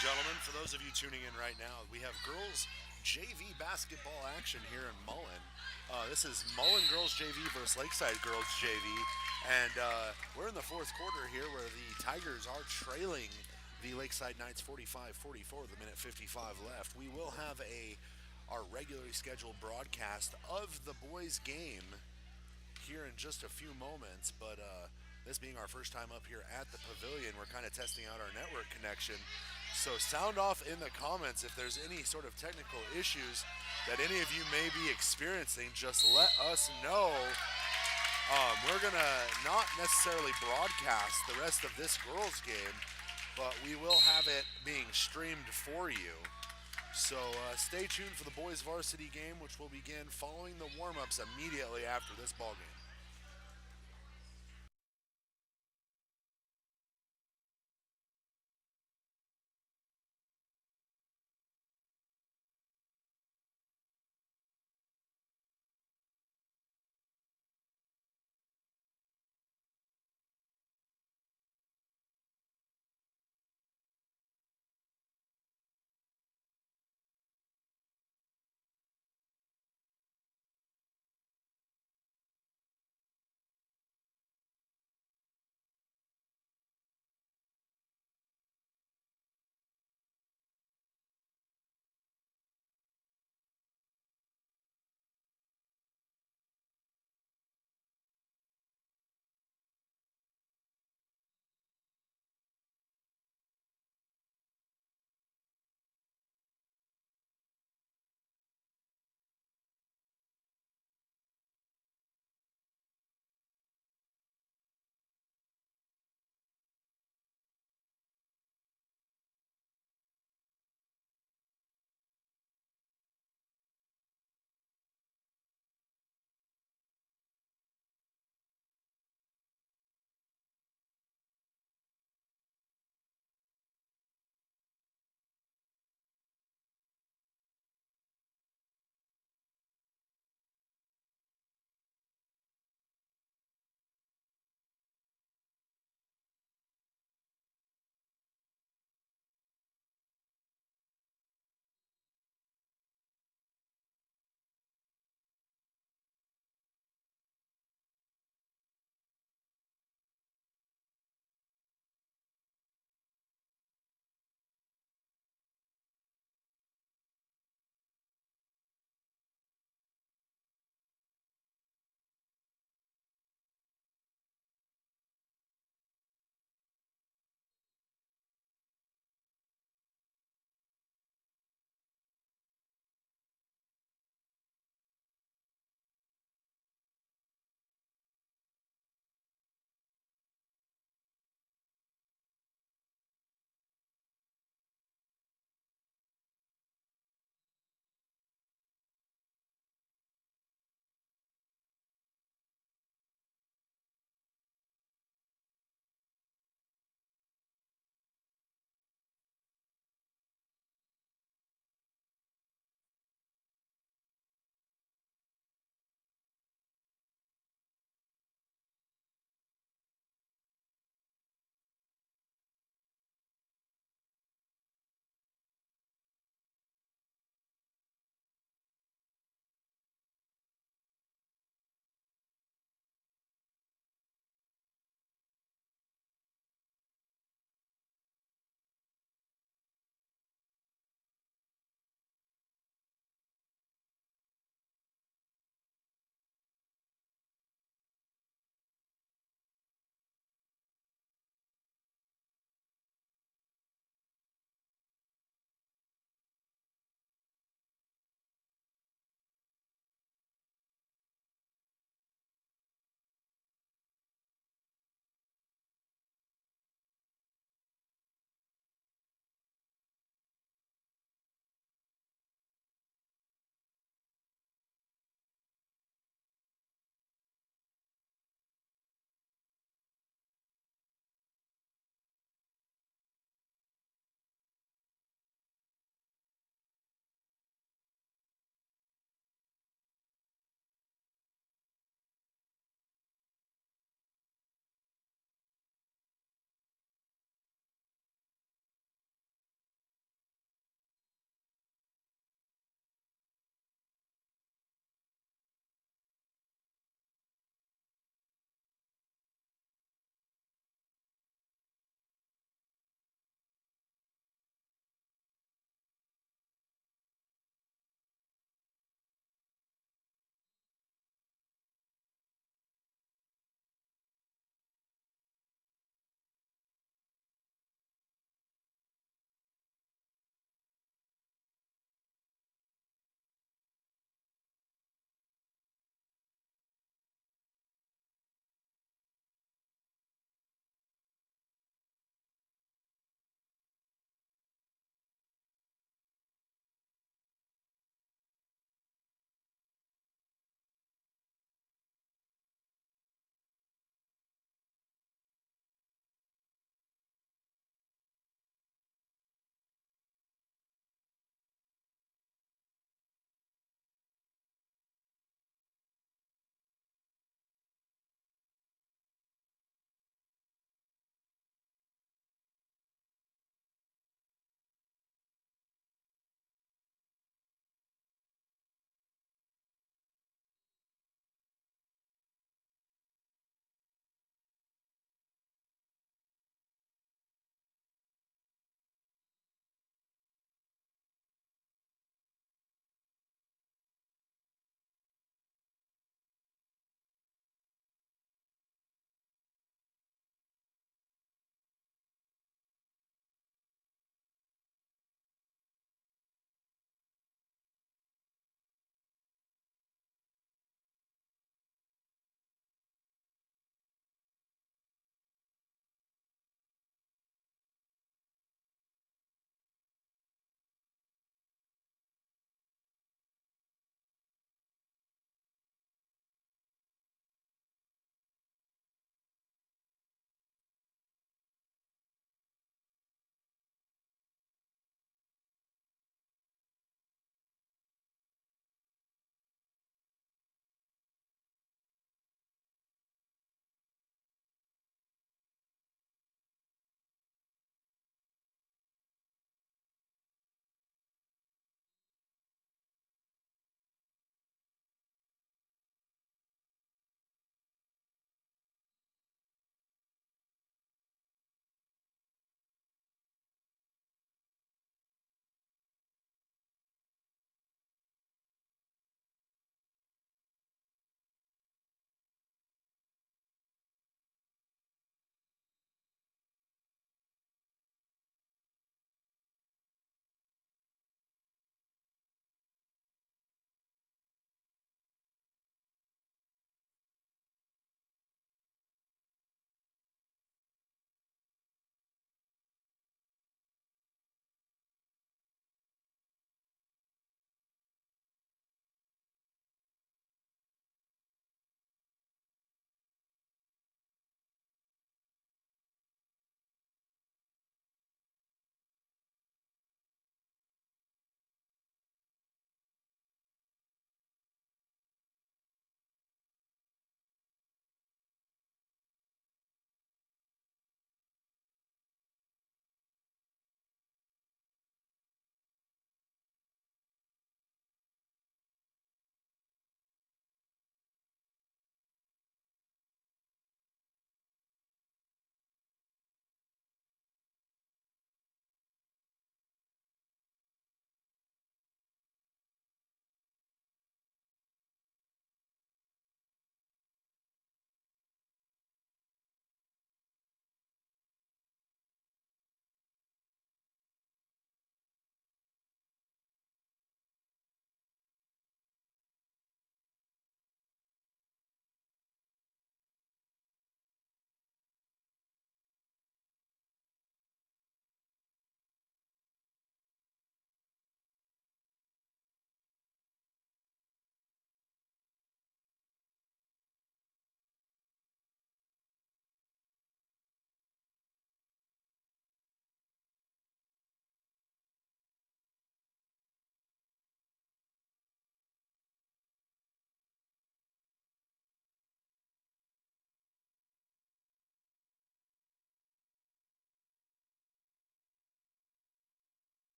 gentlemen, for those of you tuning in right now, we have girls JV basketball action here in Mullan. This is Mullan girls JV versus Lakeside girls JV, and we're in the fourth quarter here where the Tigers are trailing the Lakeside Knights 45-44 with a minute 55 left. We will have our regularly scheduled broadcast of the boys' game here in just a few moments, but this being our first time up here at the pavilion, we're kind of testing out our network connection. So sound off in the comments if there's any sort of technical issues that any of you may be experiencing. Just let us know. We're gonna not necessarily broadcast the rest of this girls' game, but we will have it being streamed for you. So stay tuned for the boys varsity game, which will begin following the warm-ups immediately after this ball game.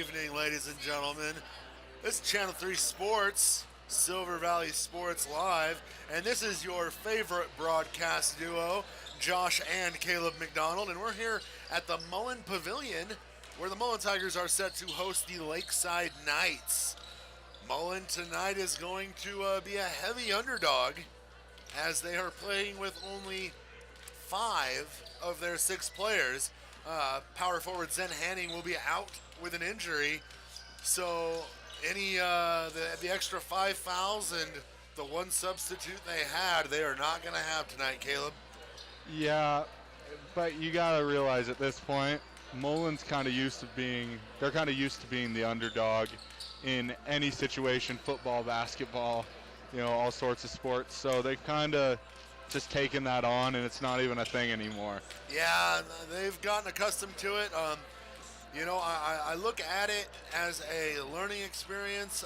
evening, ladies and gentlemen. This is Channel 3 Sports, Silver Valley Sports Live, and this is your favorite broadcast duo, Josh and Caleb McDonald, and we're here at the Mullan Pavilion, where the Mullan Tigers are set to host the Lakeside Knights. Mullan tonight is going to be a heavy underdog, as they are playing with only 5 of their 6 players. Power forward Zen Hanning will be out with an injury, so the extra 5 fouls and the one substitute they had, they are not going to have tonight, Caleb. Yeah, but you gotta realize at this point, Mullen's kind of used to being, they're kind of used to being the underdog in any situation, football, basketball, all sorts of sports. So they've kind of just taken that on, and it's not even a thing anymore. Yeah, they've gotten accustomed to it. I look at it as a learning experience.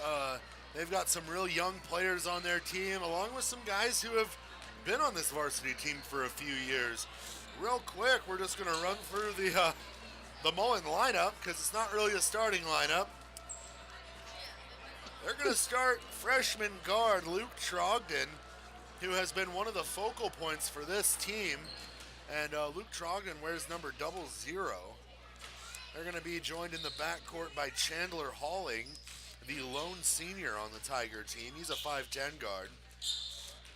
They've got some real young players on their team, along with some guys who have been on this varsity team for a few years. Real quick, we're just going to run through the Mullen lineup, because it's not really a starting lineup. They're going to start freshman guard Luke Trogdon, who has been one of the focal points for this team. And Luke Trogdon wears number 00. They're going to be joined in the backcourt by Chandler Halling, the lone senior on the Tiger team. He's a 5'10 guard.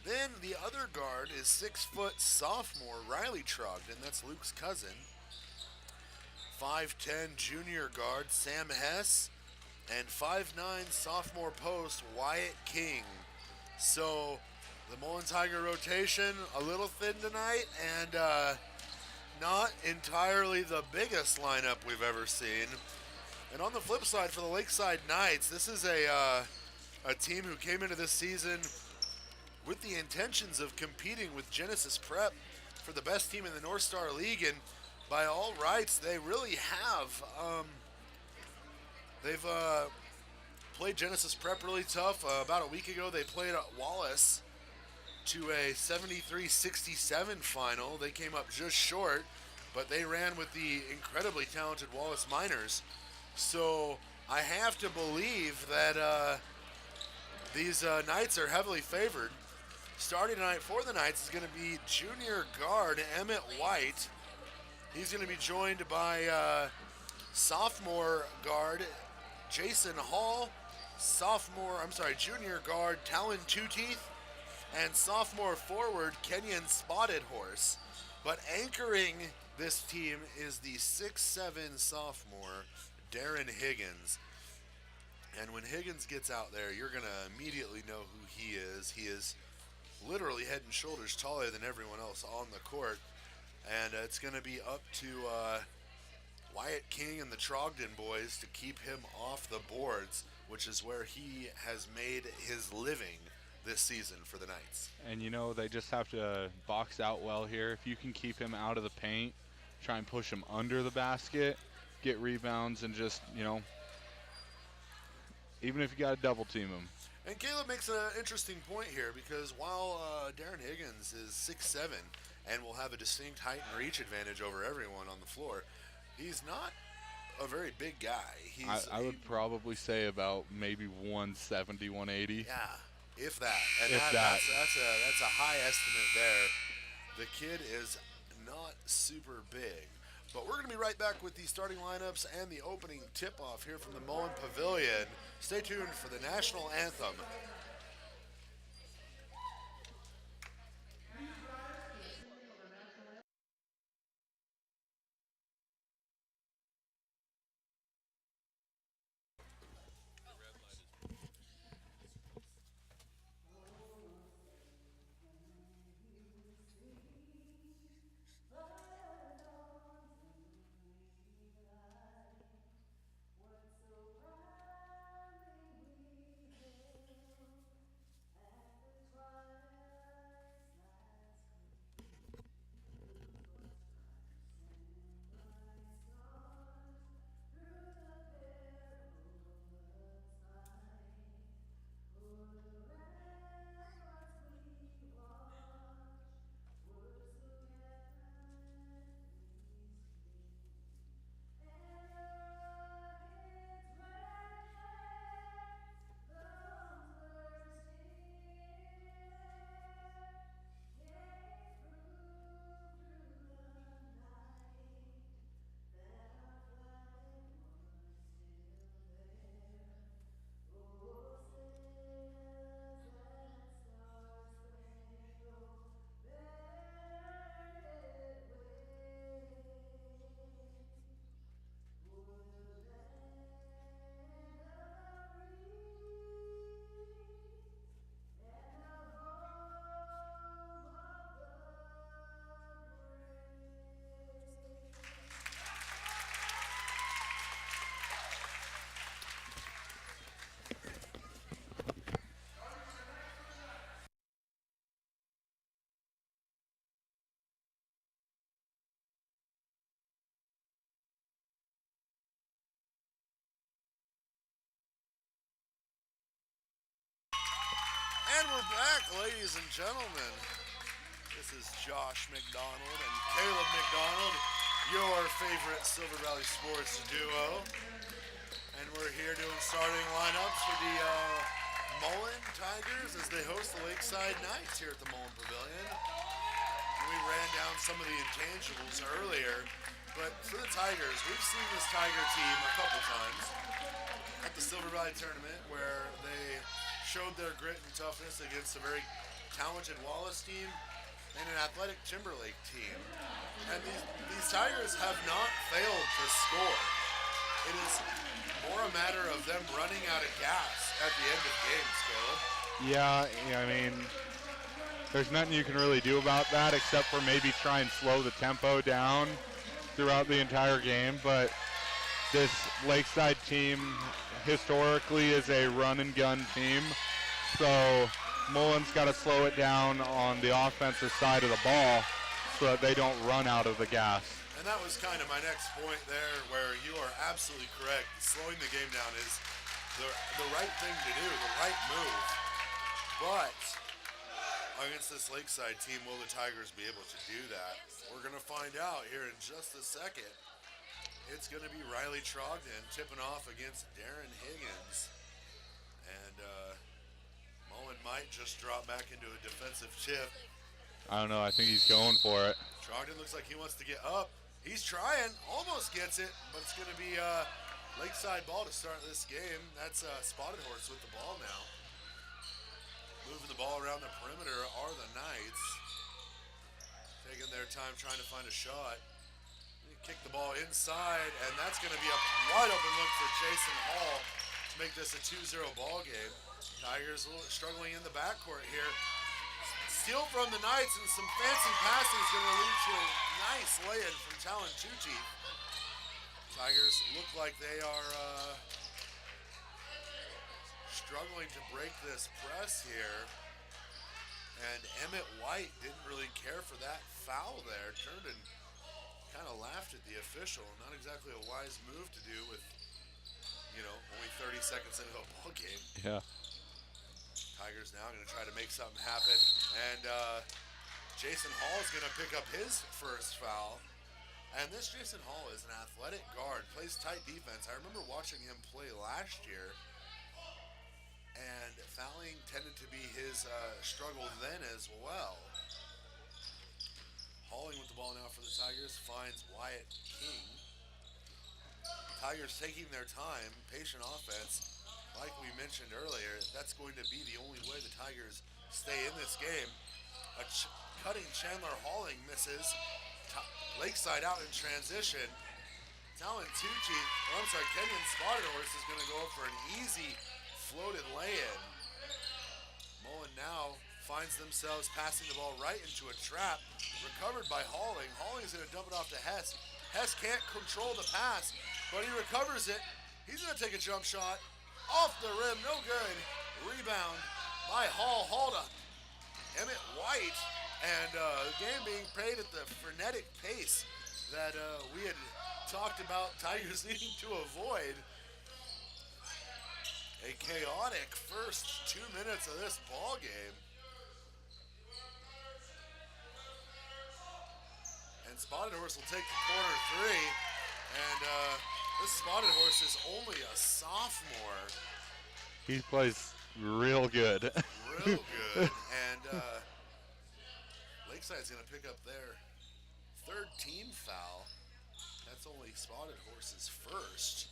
Then the other guard is 6-foot sophomore Riley Trogdon. That's Luke's cousin. 5'10 junior guard Sam Hess. And 5'9 sophomore post Wyatt King. So the Mullen Tiger rotation a little thin tonight, and not entirely the biggest lineup we've ever seen. And on the flip side, for the Lakeside Knights, this is a team who came into this season with the intentions of competing with Genesis Prep for the best team in the North Star League, and by all rights, they really have. They've played Genesis Prep really tough. About a week ago, they played at Wallace to a 73-67 final. They came up just short, but they ran with the incredibly talented Wallace Miners. So I have to believe that these Knights are heavily favored. Starting tonight for the Knights is going to be junior guard Emmett White. He's going to be joined by sophomore guard Jason Hall, junior guard Talon Two Teeth, and sophomore forward Kenyon Spotted Horse. But anchoring this team is the 6'7 sophomore Darren Higgins. And when Higgins gets out there, you're going to immediately know who he is. He is literally head and shoulders taller than everyone else on the court. And it's going to be up to Wyatt King and the Trogdon boys to keep him off the boards, which is where he has made his living this season for the Knights. And they just have to box out well here. If you can keep him out of the paint, try and push him under the basket, get rebounds, and just, even if you got to double team him. And Caleb makes an interesting point here, because while Darren Higgins is 6'7 and will have a distinct height and reach advantage over everyone on the floor, he's not a very big guy. I would probably say about maybe 170, 180. Yeah, if that. And if that. That's a high estimate there. The kid is not super big. But we're going to be right back with the starting lineups and the opening tip-off here from the Mullen Pavilion. Stay tuned for the national anthem. And we're back, ladies and gentlemen. This is Josh McDonald and Caleb McDonald, your favorite Silver Valley sports duo. And we're here doing starting lineups for the Mullan Tigers as they host the Lakeside Knights here at the Mullan Pavilion. We ran down some of the intangibles earlier, but for the Tigers, we've seen this Tiger team a couple times at the Silver Valley Tournament where they showed their grit and toughness against a very talented Wallace team and an athletic Timberlake team. And these Tigers have not failed to score. It is more a matter of them running out of gas at the end of games, Caleb. Yeah, I mean, there's nothing you can really do about that except for maybe try and slow the tempo down throughout the entire game. But this Lakeside team historically is a run and gun team, so Mullan's got to slow it down on the offensive side of the ball so that they don't run out of the gas. And that was kind of my next point there, where you are absolutely correct. Slowing the game down is the right thing to do, the right move. But against this Lakeside team, will the Tigers be able to do that? We're going to find out here in just a second. It's going to be Riley Trogdon tipping off against Darren Higgins. And Mullan might just drop back into a defensive tip. I don't know, I think he's going for it. Trogdon looks like he wants to get up. He's trying, almost gets it, but it's going to be Lakeside ball to start this game. That's Spotted Horse with the ball now. Moving the ball around the perimeter are the Knights. Taking their time trying to find a shot. Kick the ball inside, and that's going to be a wide open look for Jason Hall to make this a 2-0 ball game. Tigers a little struggling in the backcourt here. Steal from the Knights and some fancy passing is going to lead to a nice lay-in from Talon Tucci. Tigers look like they are struggling to break this press here. And Emmett White didn't really care for that foul there. Turned and kind of laughed at the official. Not exactly a wise move to do with, only 30 seconds into a ball game. Yeah. Tigers now going to try to make something happen. And Jason Hall is going to pick up his first foul. And this Jason Hall is an athletic guard, plays tight defense. I remember watching him play last year. And fouling tended to be his struggle then as well. Hauling with the ball now for the Tigers, finds Wyatt King. Tigers taking their time, patient offense. Like we mentioned earlier, that's going to be the only way the Tigers stay in this game. Cutting Chandler Hauling misses. Lakeside out in transition. Talon Tucci, Kenyon Spotted Horse is going to go up for an easy floated lay-in. Mullan now finds themselves passing the ball right into a trap. Recovered by Hauling. Hauling's going to dump it off to Hess. Hess can't control the pass, but he recovers it. He's going to take a jump shot. Off the rim, no good. Rebound by Hall. Hall to Emmett White. And the game being played at the frenetic pace that we had talked about Tigers needing to avoid. A chaotic first 2 minutes of this ball game. And Spotted Horse will take the corner three. And this Spotted Horse is only a sophomore. He plays real good. Real good. And Lakeside's going to pick up their third team foul. That's only Spotted Horse's first.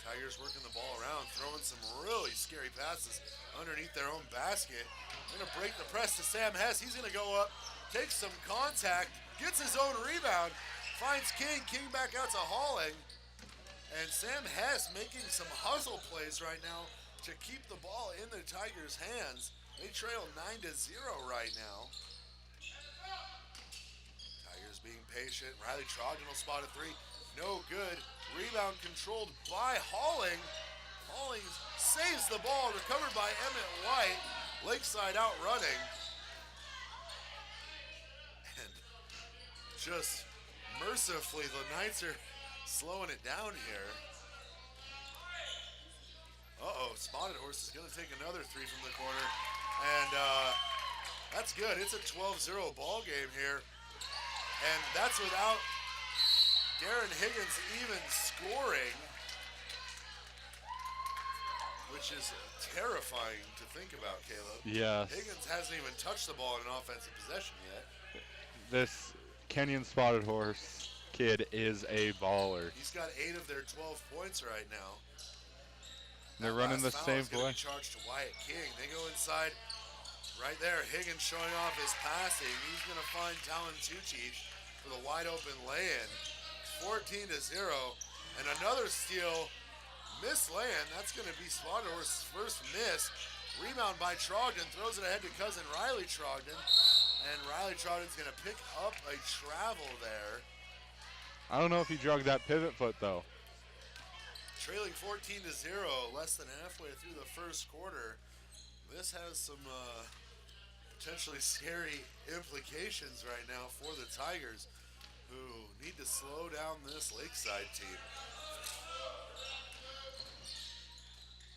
Tigers working the ball around, throwing some really scary passes underneath their own basket. Going to break the press to Sam Hess. He's going to go up, takes some contact, gets his own rebound, finds King. King back out to Hauling. And Sam Hess making some hustle plays right now to keep the ball in the Tigers' hands. They trail 9-0 right now. Tigers being patient. Riley Trogdon will spot a three. No good. Rebound controlled by Hauling. Hauling saves the ball, recovered by Emmett White. Lakeside out running. And just mercifully, the Knights are slowing it down here. Spotted Horse is going to take another three from the corner. And that's good. It's a 12-0 ball game here. And that's without Darren Higgins even scoring, which is terrifying to think about, Caleb. Yes. Higgins hasn't even touched the ball in an offensive possession yet. This Kenyan Spotted Horse kid is a baller. He's got 8 of their 12 points right now. They're running the same play. Charged to Wyatt King. They go inside. Right there, Higgins showing off his passing. He's going to find Talon Tucci for the wide open lay-in. 14-0. And another steal. Miss lay-in. That's going to be Spotted Horse's first miss. Rebound by Trogdon. Throws it ahead to cousin Riley Trogdon. And Riley Trogdon's going to pick up a travel there. I don't know if he drugged that pivot foot, though. Trailing 14-0, less than halfway through the first quarter. This has some potentially scary implications right now for the Tigers, who need to slow down this Lakeside team.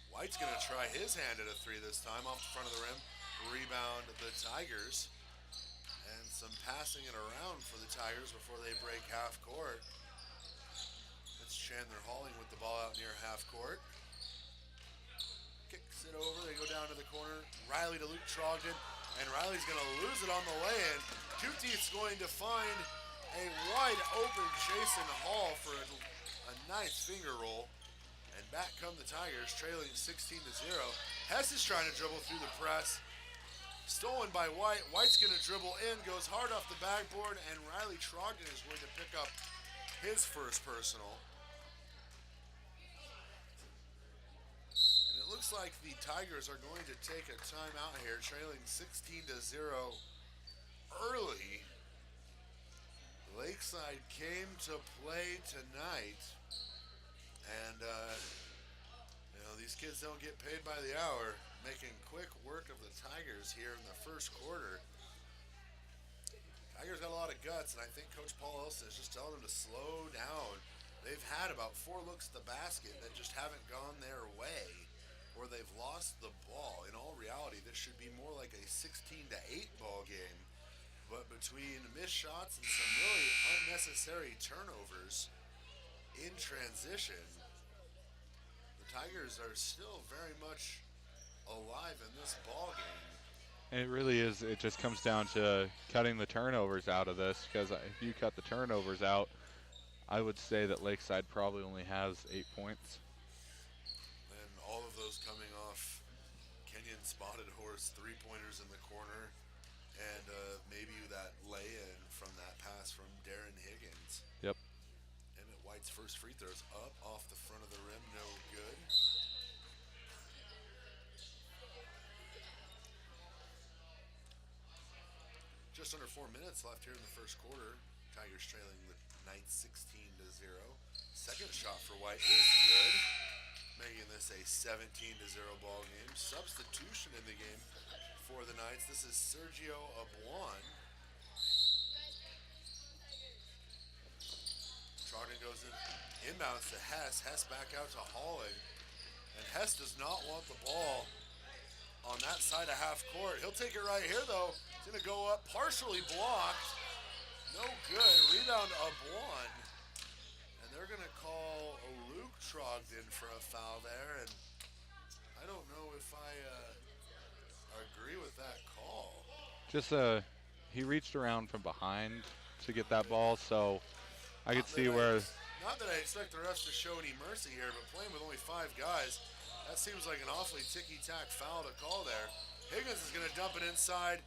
White's going to try his hand at a 3 this time off the front of the rim. Rebound the Tigers. And some passing it around for the Tigers before they break half court. It's Chandler Halling with the ball out near half court. Kicks it over. They go down to the corner. Riley to Luke Trogdon. And Riley's going to lose it on the lay-in. Tute's going to find a wide open Jason Hall for a nice finger roll. And back come the Tigers, trailing 16-0. Hess is trying to dribble through the press. Stolen by White. White's going to dribble in, goes hard off the backboard, and Riley Trogdon is going to pick up his first personal. And it looks like the Tigers are going to take a timeout here, trailing 16-0 early. Lakeside came to play tonight. And, these kids don't get paid by the hour, making quick work of the Tigers here in the first quarter. Tigers got a lot of guts, and I think Coach Paul Elson is just telling them to slow down. They've had about 4 looks at the basket that just haven't gone their way, or they've lost the ball. In all reality, this should be more like a 16-8 ball game. But between missed shots and some really unnecessary turnovers in transition, the Tigers are still very much alive in this ball game. It really is. It just comes down to cutting the turnovers out of this, because if you cut the turnovers out, I would say that Lakeside probably only has 8 points. And all of those coming off Kenyan Spotted Horse 3-pointers in the corner, and maybe that lay-in from that pass from Darren Higgins. Yep. Emmett White's first free throw's up off the front of the rim, no good. Just under 4 minutes left here in the first quarter. Tigers trailing the Knights 16-0. Second shot for White is good, making this a 17-0 ball game. Substitution in the game for the Knights. This is Sergio Abuan. Trogdon goes inbounds to Hess. Hess back out to Halling. And Hess does not want the ball on that side of half court. He'll take it right here, though. It's going to go up, partially blocked. No good. Rebound Abuan. And they're going to call Luke Trogdon for a foul there. And I don't know if I agree with that call. Just he reached around from behind to get that ball, so I could see where. Not that I expect the refs to show any mercy here, but playing with only 5 guys, that seems like an awfully ticky-tack foul to call there. Higgins is going to dump it inside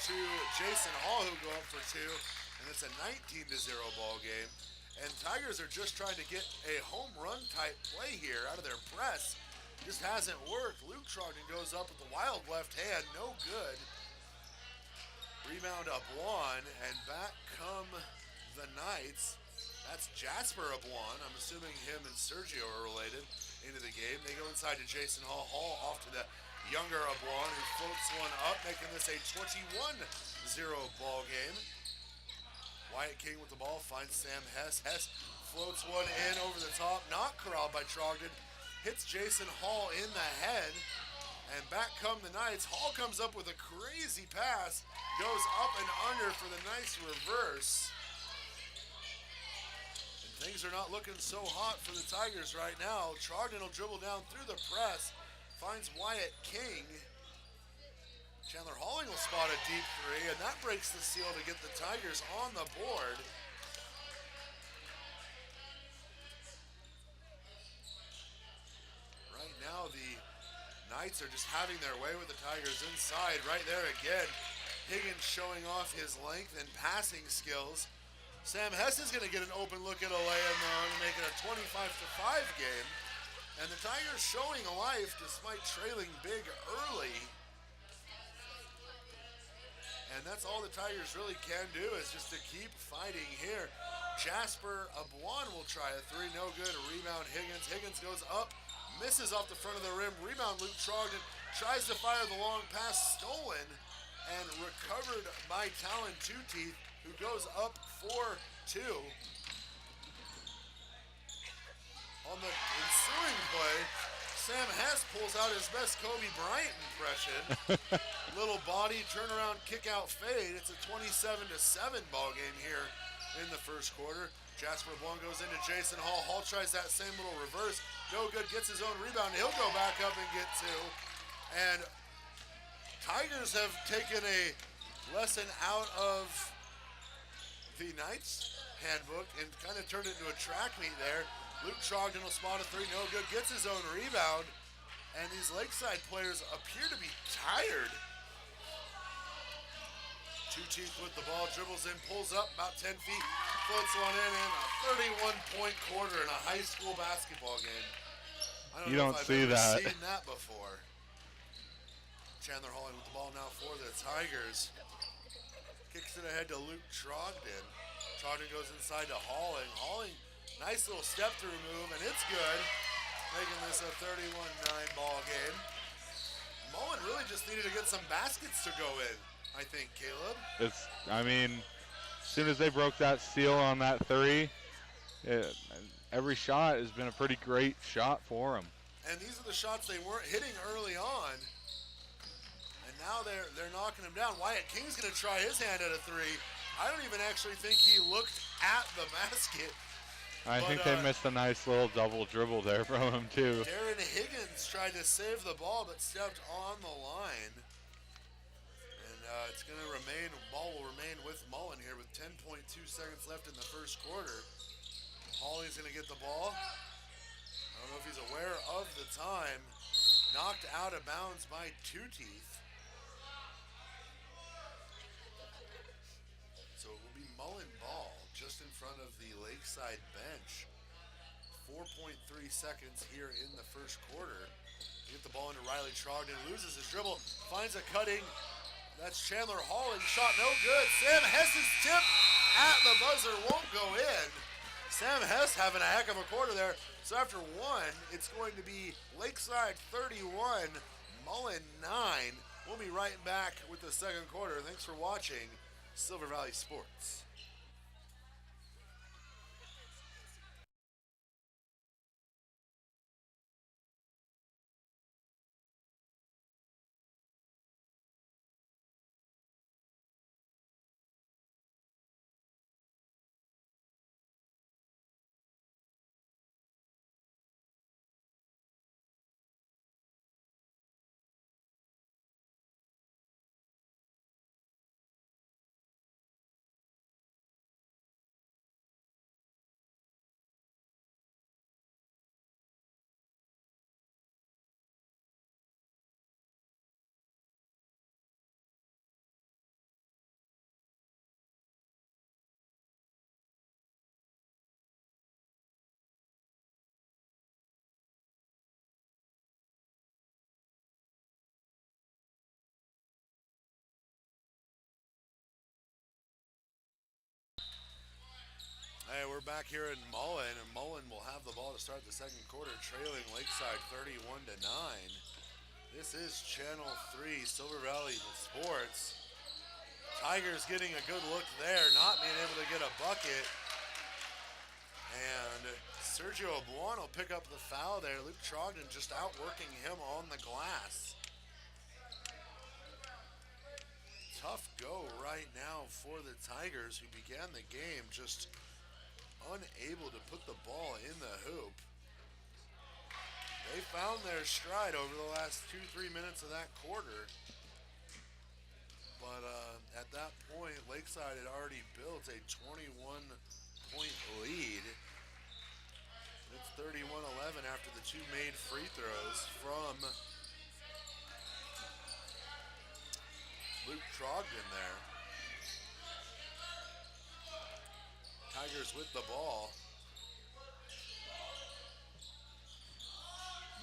to Jason Hall, who'll go up for 2, and it's a 19-0 ball game. And Tigers are just trying to get a home run type play here out of their press. Just hasn't worked. Luke Trogdon goes up with the wild left hand, no good. Rebound Abuan, and back come the Knights. That's Jasper Abuan. I'm assuming him and Sergio are related into the game. They go inside to Jason Hall. Hall off to the younger Abuan, who floats one up, making this a 21-0 ball game. Wyatt King with the ball finds Sam Hess. Hess floats one in over the top, not corralled by Trogdon. Hits Jason Hall in the head, And back come the Knights. Hall comes up with a crazy pass, goes up and under for the nice reverse. And things are not looking so hot for the Tigers right now. Trogdon will dribble down through the press, finds Wyatt King. Chandler Halling will spot a deep three, and that breaks the seal to get the Tigers on the board. Right now, the Knights are just having their way with the Tigers inside. Right there again, Higgins showing off his length and passing skills. Sam Hess is going to get an open look at a lay-in though and make it a 25-5 game. And the Tigers showing life despite trailing big early. And that's all the Tigers really can do is just to keep fighting here. Jasper Abuan will try a three, no good. Rebound Higgins. Higgins goes up, misses off the front of the rim. Rebound Luke Trogdon tries to fire the long pass, stolen and recovered by Talon Two Teeth, who goes up 4-2. On the ensuing play, Sam Hess pulls out his best Kobe Bryant impression. Little body, turnaround, kick out, fade. It's a 27-7 ball game here in the first quarter. Jasper Blunt goes into Jason Hall. Hall tries that same little reverse. No good, gets his own rebound. He'll go back up and get two. And Tigers have taken a lesson out of the Knights handbook and kind of turned it into a track meet there. Luke Trogdon will spot a three, no good, gets his own rebound. And these Lakeside players appear to be tired. Two Teeth with the ball, dribbles in, pulls up about 10 feet, floats one in, and a 31-point quarter in a high school basketball game. I don't know if I've ever seen that before. Chandler Halling with the ball now for the Tigers. Kicks it ahead to Luke Trogdon. Trogdon goes inside to Halling. Halling, nice little step-through move, and it's good, making this a 31-9 ball game. Mullan really just needed to get some baskets to go in, I think, Caleb. I mean, as soon as they broke that seal on that three, every shot has been a pretty great shot for them. And these are the shots they weren't hitting early on. And now they're knocking him down. Wyatt King's going to try his hand at a three. I don't even actually think he looked at the basket. I think they missed a nice little double dribble there from him, too. Darren Higgins tried to save the ball, but stepped on the line. And it's going to remain, ball will remain with Mullan here with 10.2 seconds left in the first quarter. Hawley's going to get the ball. I don't know if he's aware of the time. Knocked out of bounds by Two Teeth. So it will be Mullan ball just in front of the Lakeside bench. 4.3 seconds here in the first quarter. Get the ball into Riley Trogdon, loses his dribble, finds a cutting. That's Chandler Halling, shot no good. Sam Hess's tip at the buzzer won't go in. Sam Hess having a heck of a quarter there. So after one, it's going to be Lakeside 31, Mullan 9. We'll be right back with the second quarter. Thanks for watching Silver Valley Sports. Hey, we're back here in Mullan, and Mullan will have the ball to start the second quarter, trailing Lakeside 31-9. This is Channel 3 Silver Valley Sports. Tigers getting a good look there, not being able to get a bucket. And Sergio Bluan will pick up the foul there. Luke Trogdon just outworking him on the glass. tough go right now for the Tigers, who began the game just unable to put the ball in the hoop. They found their stride over the last 2-3 minutes of that quarter. But at that point, Lakeside had already built a 21-point lead. It's 31-11 after the two made free throws from Luke Trogdon there. Tigers with the ball.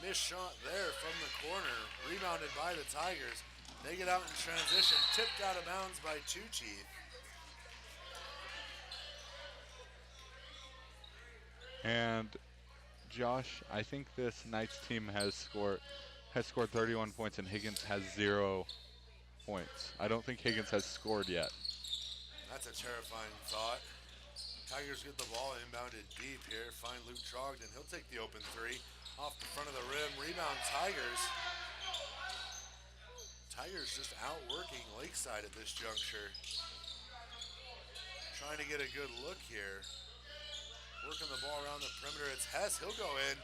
Missed shot there from the corner, rebounded by the Tigers. They get out in transition, tipped out of bounds by Tucci. And Josh, I think this Knights team has scored 31 points and Higgins has 0 points. I don't think Higgins has scored yet. That's a terrifying thought. Tigers get the ball inbounded deep here. Find Luke Trogdon. He'll take the open three off the front of the rim. Rebound Tigers. Tigers just outworking Lakeside at this juncture. Trying to get a good look here. Working the ball around the perimeter. It's Hess. He'll go in.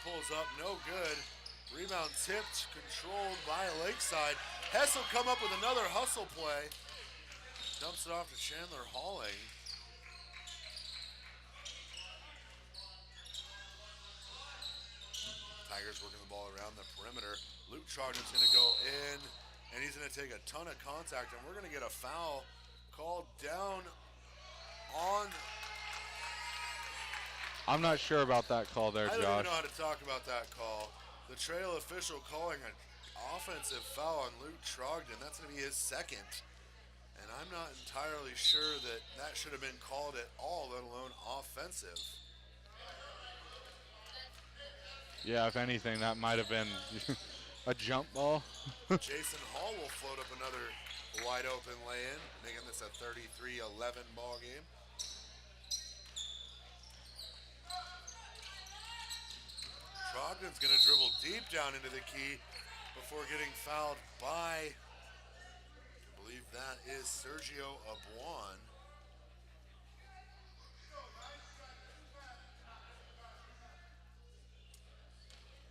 Pulls up. No good. Rebound tipped. Controlled by Lakeside. Hess will come up with another hustle play. Dumps it off to Chandler Halling. Tigers working the ball around the perimeter. Luke Trogdon's going to go in, and he's going to take a ton of contact, and we're going to get a foul called down on. I'm not sure about that call there, Josh. I don't even know how to talk about that call. The trail official calling an offensive foul on Luke Trogdon. That's going to be his second. And I'm not entirely sure that that should have been called at all, let alone offensive. Yeah, if anything, that might have been a jump ball. Jason Hall will float up another wide open lay-in, making this a 33-11 ball game. Trogdon's going to dribble deep down into the key before getting fouled by, I believe that is Sergio Abuan.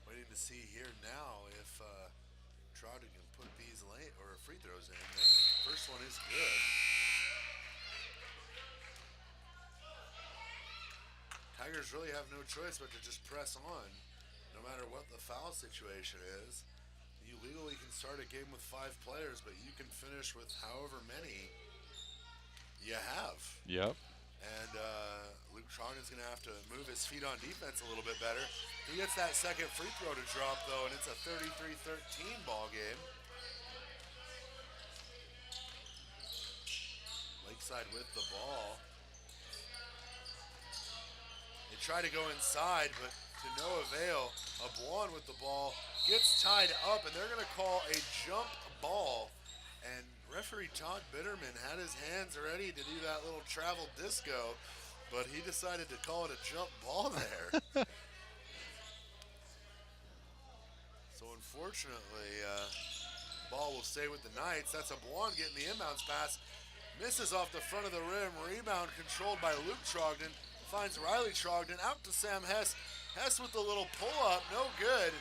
Waiting to see here now if Trogdon can put these free throws in. The first one is good. Tigers really have no choice but to just press on, no matter what the foul situation is. You legally can start a game with 5 players, but you can finish with however many you have. Yep. And Luke Trogdon's going to have to move his feet on defense a little bit better. He gets that second free throw to drop, though, and it's a 33-13 ball game. Lakeside with the ball. They try to go inside, but to no avail. Abuan with the ball gets tied up, and they're going to call a jump ball. And referee Todd Bitterman had his hands ready to do that little travel disco, but he decided to call it a jump ball there. So unfortunately, ball will stay with the Knights. That's Abuan getting the inbounds pass. Misses off the front of the rim. Rebound controlled by Luke Trogdon. Finds Riley Trogdon out to Sam Hess. Hess with the little pull-up, no good.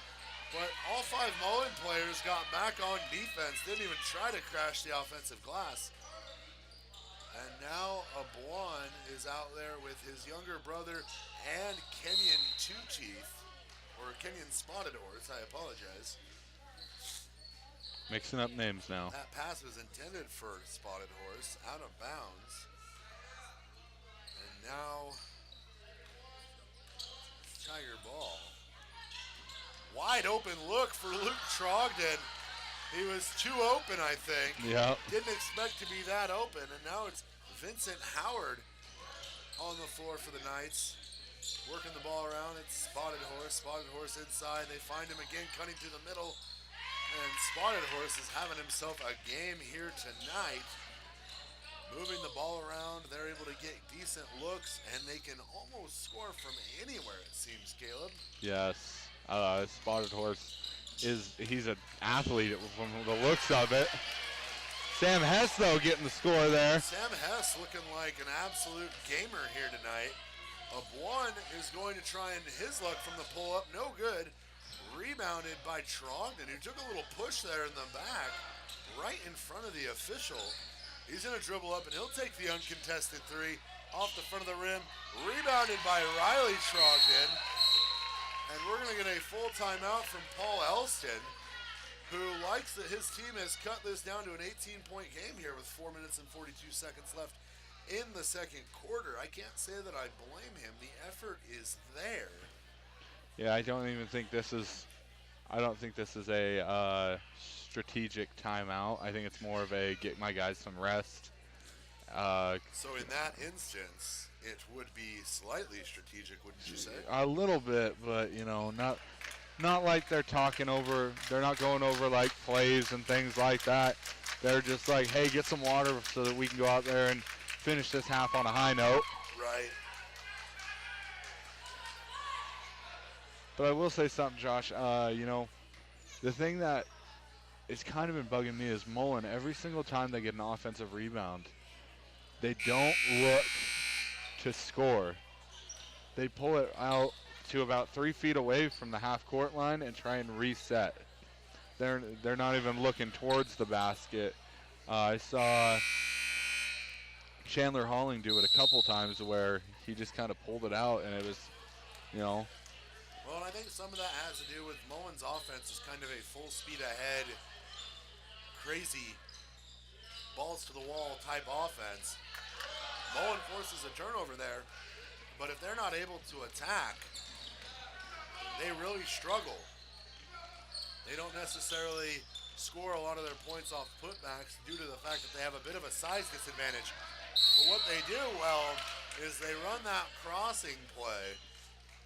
But all 5 Mullan players got back on defense. Didn't even try to crash the offensive glass. And now Abuan is out there with his younger brother and Kenyon Two-Teeth. Or Kenyon Spotted Horse, I apologize. Mixing up names now. That pass was intended for Spotted Horse, out of bounds. And now, Tiger ball. Wide open look for Luke Trogdon. He was too open, I think. Yep. Didn't expect to be that open, and now it's Vincent Howard on the floor for the Knights. Working the ball around, it's Spotted Horse inside. They find him again, cutting through the middle. And Spotted Horse is having himself a game here tonight. Moving the ball around, they're able to get decent looks, and they can almost score from anywhere, it seems, Caleb. Yes. Spotted Horse he's an athlete from the looks of it. Sam Hess, though, getting the score there. Sam Hess looking like an absolute gamer here tonight. A one is going to try and his luck from the pull-up, no good. Rebounded by Trogdon, who took a little push there in the back, right in front of the official. He's going to dribble up, and he'll take the uncontested three off the front of the rim. Rebounded by Riley Trogdon. And we're going to get a full timeout from Paul Elston, who likes that his team has cut this down to an 18-point game here with 4 minutes and 42 seconds left in the second quarter. I can't say that I blame him. The effort is there. Yeah, I don't think this is a strategic timeout. I think it's more of a get my guys some rest. So in that instance, it would be slightly strategic, wouldn't you say? A little bit, but not like they're not going over like plays and things like that. They're just like, hey, get some water so that we can go out there and finish this half on a high note. Right. But I will say something, Josh. The thing that is kind of been bugging me is Mullan, every single time they get an offensive rebound, they don't look to score. They pull it out to about 3 feet away from the half-court line and try and reset. They're not even looking towards the basket. I saw Chandler Halling do it a couple times where he just kind of pulled it out, and it was, Well, and I think some of that has to do with Mullen's offense is kind of a full speed ahead, crazy balls to the wall type offense. Mullen forces a turnover there, but if they're not able to attack, they really struggle. They don't necessarily score a lot of their points off putbacks due to the fact that they have a bit of a size disadvantage. But what they do well is they run that crossing play,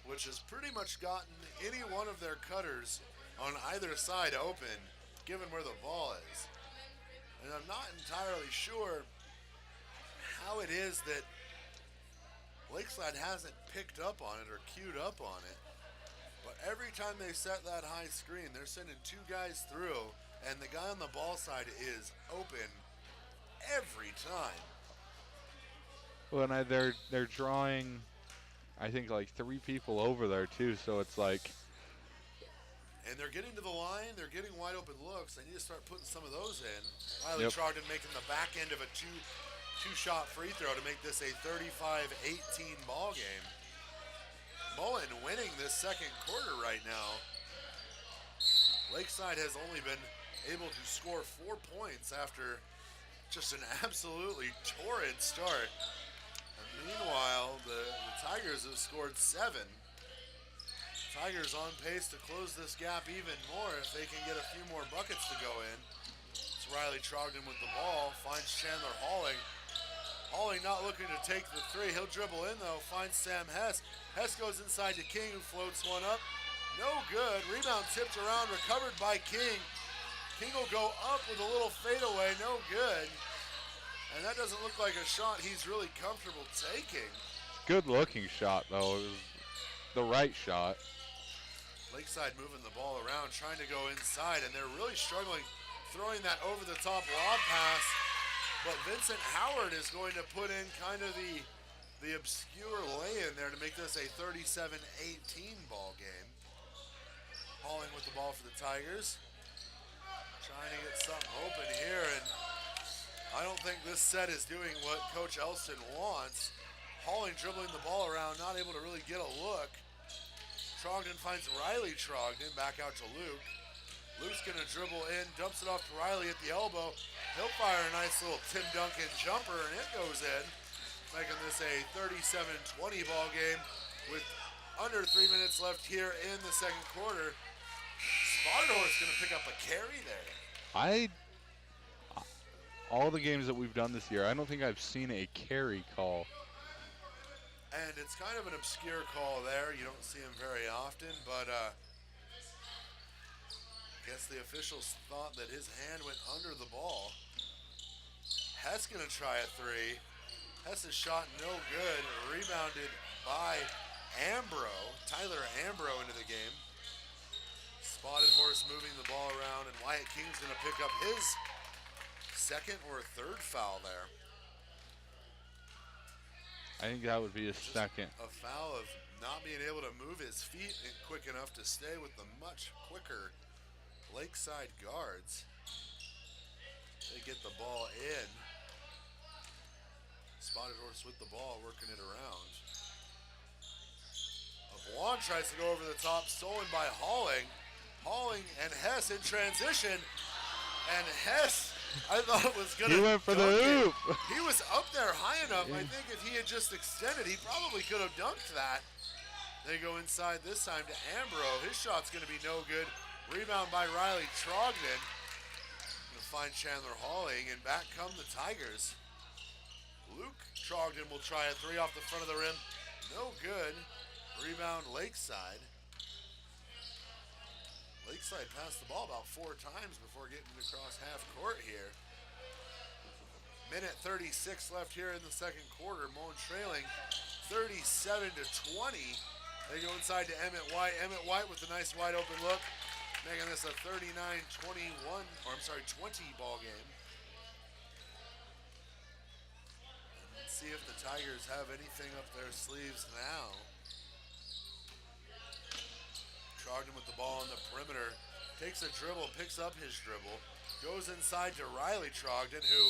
which has pretty much gotten any one of their cutters on either side open, given where the ball is. And I'm not entirely sure how it is that Lakeside hasn't picked up on it or queued up on it. But every time they set that high screen, they're sending two guys through, and the guy on the ball side is open every time. well, and they're drawing, I think, like 3 people over there too. So it's like, And they're getting to the line, they're getting wide open looks. They need to start putting some of those in. Riley Trogdon making the back end of a two-shot free throw to make this a 35-18 ball game. Mullan winning this second quarter right now. Lakeside has only been able to score 4 points after just an absolutely torrid start. And meanwhile, the Tigers have scored 7. Tigers on pace to close this gap even more if they can get a few more buckets to go in. It's Riley Trogdon with the ball, finds Chandler Halling. Halling not looking to take the three. He'll dribble in though, finds Sam Hess. Hess goes inside to King, who floats one up. No good. Rebound tipped around, recovered by King. King will go up with a little fadeaway, no good. And that doesn't look like a shot he's really comfortable taking. good looking shot though. It was the right shot. Lakeside moving the ball around, trying to go inside, and they're really struggling throwing that over-the-top lob pass. But Vincent Howard is going to put in kind of the obscure lay-in there to make this a 37-18 ball game. Halling with the ball for the Tigers. Trying to get something open here, and I don't think this set is doing what Coach Elston wants. Halling dribbling the ball around, not able to really get a look. Trogdon finds Riley Trogdon, back out to Luke. Luke's gonna dribble in, dumps it off to Riley at the elbow. He'll fire a nice little Tim Duncan jumper, and it goes in, making this a 37-20 ball game with under 3 minutes left here in the second quarter. Spartor's gonna pick up a carry there. All the games that we've done this year, I don't think I've seen a carry call. And it's kind of an obscure call there. You don't see him very often, but I guess the officials thought that his hand went under the ball. Hess gonna try a three. Hess's shot no good. Rebounded by Tyler Ambro into the game. Spotted Horse moving the ball around, and Wyatt King's gonna pick up his second or third foul there. I think that would be his Just second. a foul of not being able to move his feet quick enough to stay with the much quicker Lakeside guards. They get the ball in. Spotted Horse with the ball, working it around. Mullan tries to go over the top, stolen by Halling. Halling and Hess in transition. And Hess, I thought was going to He went for the hoop. He was up there high enough. I think if he had just extended, he probably could have dunked that. They go inside this time to Ambrose. His shot's going to be no good. Rebound by Riley Trogdon. Going to find Chandler Halling, and back come the Tigers. Luke Trogdon will try a three off the front of the rim. No good. Rebound Lakeside. Lakeside passed the ball about 4 times before getting across half court here. Minute 36 left here in the second quarter. Mullan trailing 37-20. They go inside to Emmett White. Emmett White with a nice wide open look, making this a 39-21, or I'm sorry, 20 ball game. And let's see if the Tigers have anything up their sleeves now. Trogdon with the ball on the perimeter, takes a dribble, picks up his dribble, goes inside to Riley Trogdon, who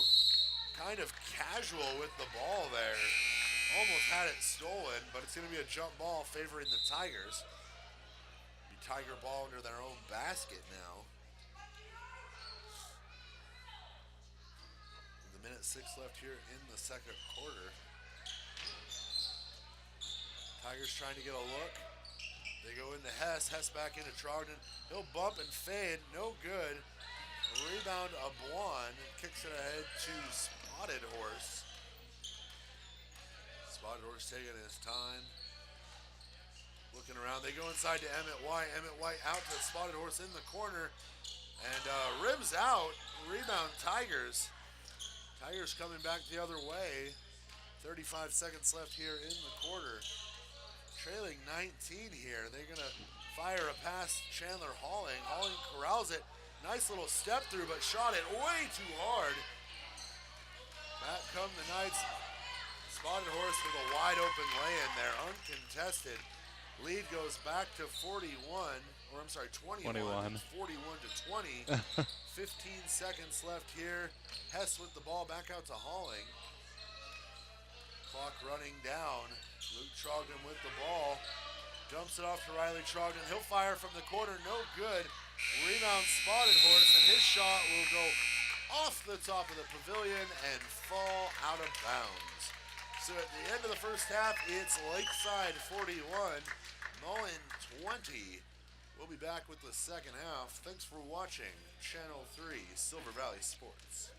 kind of casual with the ball there. Almost had it stolen, but it's going to be a jump ball favoring the Tigers. Be Tiger ball under their own basket now. The minute 6 left here in the second quarter. Tigers trying to get a look. They go into Hess. Hess back into Trogdon. He'll bump and fade. No good. Rebound Abuan. Kicks it ahead to Spotted Horse. Spotted Horse taking his time. Looking around. They go inside to Emmett White. Emmett White out to Spotted Horse in the corner. And ribs out. Rebound Tigers. Tigers coming back the other way. 35 seconds left here in the quarter. Trailing 19 here. They're going to fire a pass Chandler Halling. Halling corrals it. Nice little step through, but shot it way too hard. Back come the Knights. Spotted Horse with a wide open lay-in there, uncontested. Lead goes back to 21, or I'm sorry, 21. 41 to 20. 15 seconds left here. Hess with the ball back out to Halling. Clock running down. Luke Trogdon with the ball. Dumps it off to Riley Trogdon. He'll fire from the corner, no good. Rebound Spotted Horse, and his shot will go off the top of the pavilion and fall out of bounds. So at the end of the first half, it's Lakeside 41, Mullan 20. We'll be back with the second half. Thanks for watching Channel 3 Silver Valley Sports.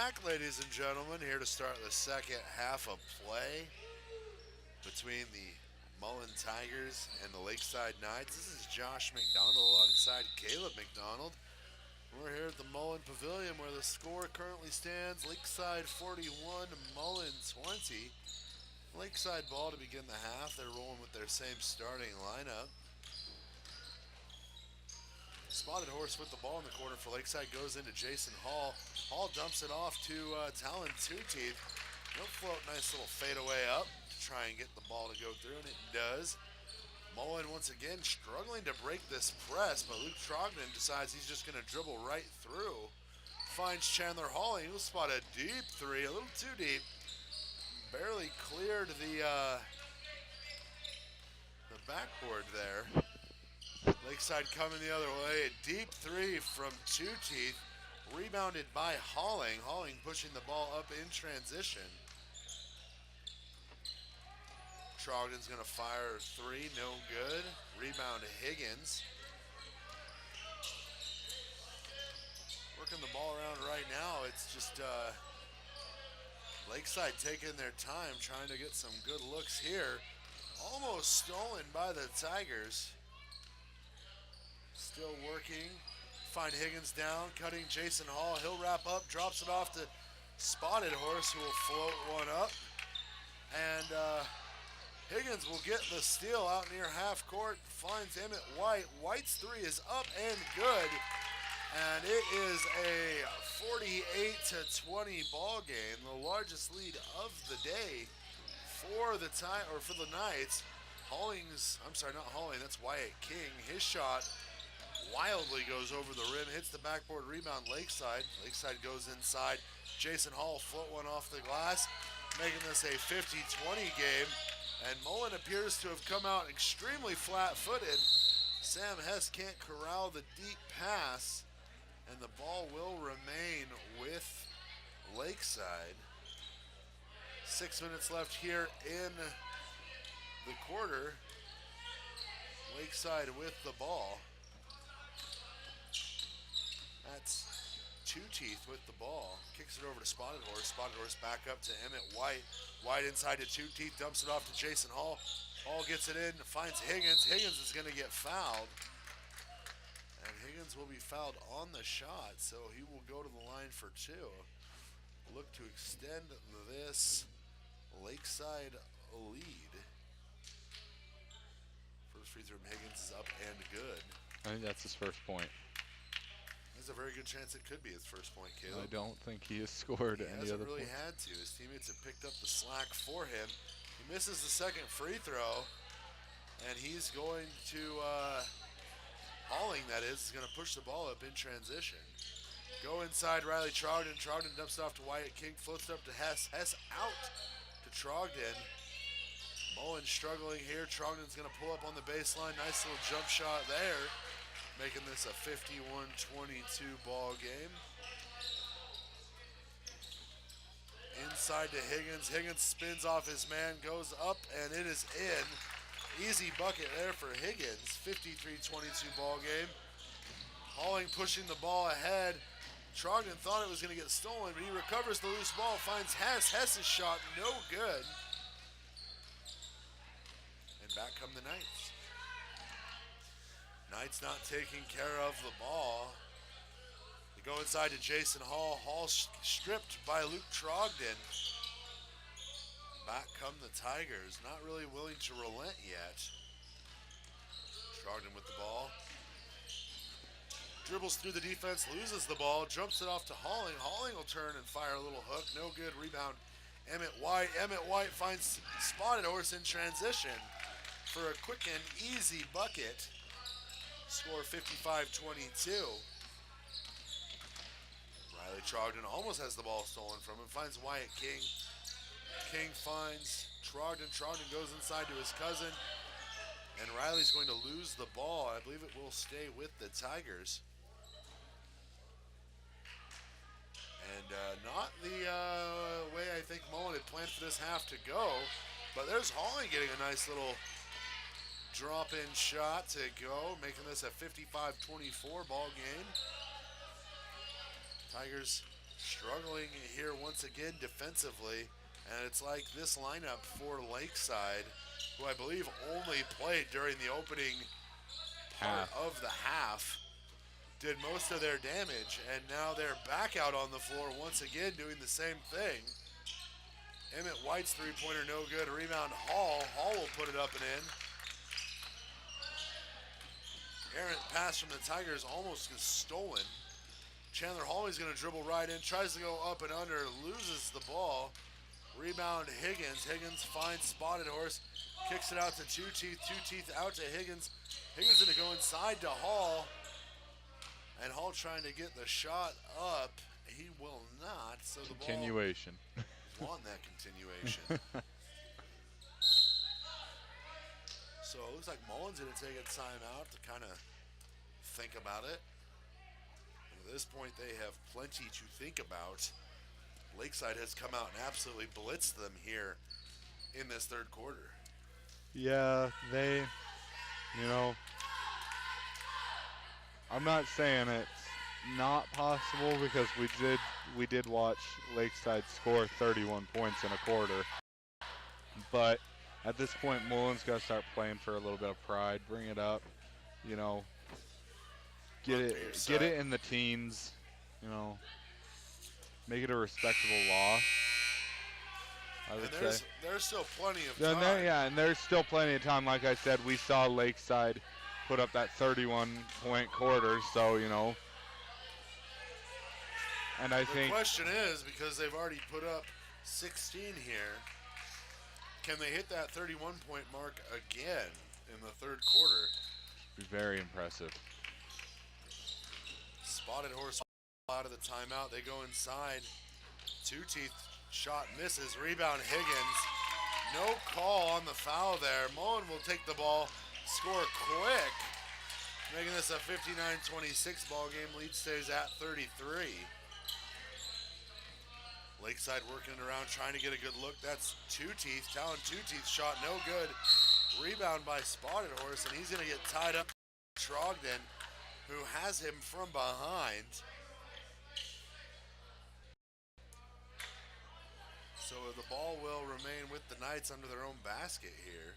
back, ladies and gentlemen, here to start the second half of play between the Mullan Tigers and the Lakeside Knights. This is Josh McDonald alongside Caleb McDonald. We're here at the Mullan Pavilion where the score currently stands Lakeside 41, Mullan 20. Lakeside ball to begin the half. They're rolling with their same starting lineup. Spotted Horse with the ball in the corner for Lakeside goes into Jason Hall. Hall dumps it off to Talon Two Teeth. He'll float nice little fadeaway up to try and get the ball to go through, and it does. Mullan once again struggling to break this press, but Luke Trogdon decides he's just going to dribble right through. Finds Chandler Hawley, who'll spot a deep three, a little too deep. Barely cleared the backboard there. Lakeside coming the other way. A deep three from Two Teeth, rebounded by Halling. Halling pushing the ball up in transition. Trogdon's going to fire a three, no good. Rebound to Higgins. Working the ball around right now. It's just Lakeside taking their time, trying to get some good looks here. Almost stolen by the Tigers. Still working. Find Higgins down, cutting Jason Hall. He'll wrap up, drops it off to Spotted Horse, who will float one up. And Higgins will get the steal out near half court. Finds Emmett White. White's three is up and good. And it is a 48-20 ball game, the largest lead of the day for the Knights. Not Halling, that's Wyatt King. His shot wildly goes over the rim, hits the backboard, rebound Lakeside. Lakeside goes inside. Jason Hall float one off the glass, making this a 50-20 game. And Mullan appears to have come out extremely flat-footed. Sam Hess can't corral the deep pass, and the ball will remain with Lakeside. 6 minutes left here in the quarter. Lakeside with the ball. That's Two Teeth with the ball. Kicks it over to Spotted Horse. Spotted Horse back up to Emmett White. White inside to Two Teeth, dumps it off to Jason Hall. Hall gets it in, finds Higgins. Higgins is going to get fouled. And Higgins will be fouled on the shot, so he will go to the line for two. Look to extend this Lakeside lead. First free throw from Higgins is up and good. I think that's his first point. There's a very good chance it could be his first point, Caleb. I don't think he has scored any other He hasn't really point. had to. His teammates have picked up the slack for him. He misses the second free throw, and he's going to, Halling that is going to push the ball up in transition. Go inside Riley Trogdon. Trogdon dumps it off to Wyatt King, floats it up to Hess. Hess out to Trogdon. Mullan struggling here. Trogdon's going to pull up on the baseline. Nice little jump shot there, making this a 51-22 ball game. Inside to Higgins. Higgins spins off his man, goes up, and it is in. Easy bucket there for Higgins. 53-22 ball game. Halling pushing the ball ahead. Trogdon thought it was going to get stolen, but he recovers the loose ball, finds Hess. Hess's shot, no good. And back come the Knights. Knights not taking care of the ball. They go inside to Jason Hall. Hall stripped by Luke Trogdon. Back come the Tigers, not really willing to relent yet. Trogdon with the ball. Dribbles through the defense, loses the ball, jumps it off to Halling. Halling will turn and fire a little hook, no good. Rebound Emmett White. Emmett White finds Spotted Horse in transition for a quick and easy bucket. Score 55-22. Riley Trogdon almost has the ball stolen from him, finds Wyatt King. King finds Trogdon. Trogdon goes inside to his cousin, and Riley's going to lose the ball. I believe it will stay with the Tigers. And not the way I think Mullan had planned for this half to go, but there's Halling getting a nice little drop-in shot to go, making this a 55-24 ball game. Tigers Struggling here once again defensively. And it's like this lineup for Lakeside, who I believe only played during the opening part of the half, did most of their damage, and now they're back out on the floor once again doing the same thing. Emmett White's three-pointer no good. Rebound Hall. Hall will put it up and in. Errant pass from the Tigers almost gets stolen. Chandler Hawley's going to dribble right in, tries to go up and under, loses the ball. Rebound Higgins. Higgins finds Spotted Horse, kicks it out to Two Teeth. Two Teeth out to Higgins. Higgins going to go inside to Hall. And Hall trying to get the shot up. He will not. So the continuation. Ball want that continuation. So it looks like Mullan's going to take a timeout to kind of think about it. And at this point, they have plenty to think about. Lakeside has come out and absolutely blitzed them here in this third quarter. Yeah, they, I'm not saying it's not possible because we did watch Lakeside score 31 points in a quarter. But at this point, Mullan's got to start playing for a little bit of pride, bring it up, get it in the teens, make it a respectable loss. I would say. There's still plenty of time. And there's still plenty of time. Like I said, we saw Lakeside put up that 31-point quarter, so, and I think... The question is, because they've already put up 16 here, can they hit that 31-point mark again in the third quarter? Be very impressive. Spotted Horse out of the timeout. They go inside. Two Teeth shot misses. Rebound Higgins. No call on the foul there. Mullan will take the ball, score quick, making this a 59-26 ball game. Lead stays at 33. Lakeside working around, trying to get a good look. That's Two Teeth. Talon Two Teeth shot no good. Rebound by Spotted Horse, and he's going to get tied up. Trogdon, who has him from behind. So the ball will remain with the Knights under their own basket here.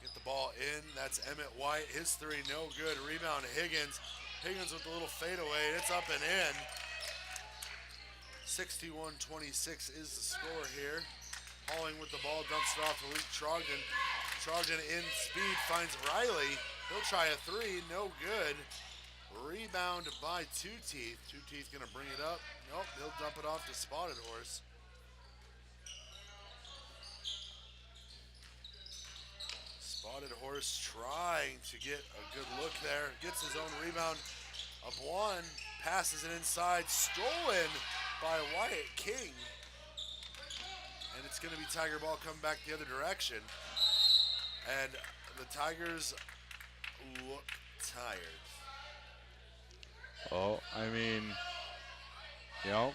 Get the ball in. That's Emmett White. His three, no good. Rebound Higgins. Higgins with the little fadeaway. It's up and in. 61-26 is the score here. Hauling with the ball, dumps it off to Luke Trogdon. Trogdon in speed, finds Riley. He'll try a three, no good. Rebound by Two Teeth. Two Teeth gonna bring it up. Nope, he'll dump it off to Spotted Horse. Spotted Horse trying to get a good look there. Gets his own rebound of one. Passes it inside. Stolen by Wyatt King. And it's gonna be Tiger ball coming back the other direction. And the Tigers look tired. Oh, I mean,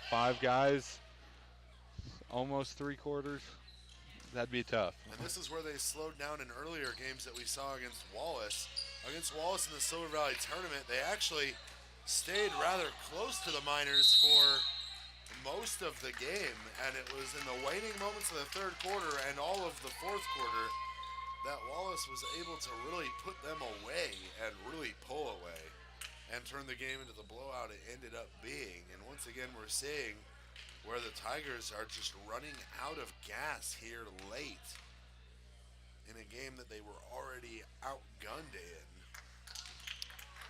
5 guys, almost 3 quarters. That'd be tough. And this is where they slowed down in earlier games that we saw against Wallace. Against Wallace in the Silver Valley tournament, they actually stayed rather close to the Miners for most of the game. And it was in the waning moments of the third quarter and all of the fourth quarter that Wallace was able to really put them away and really pull away and turn the game into the blowout it ended up being. And once again, we're seeing where the Tigers are just running out of gas here late in a game that they were already outgunned in.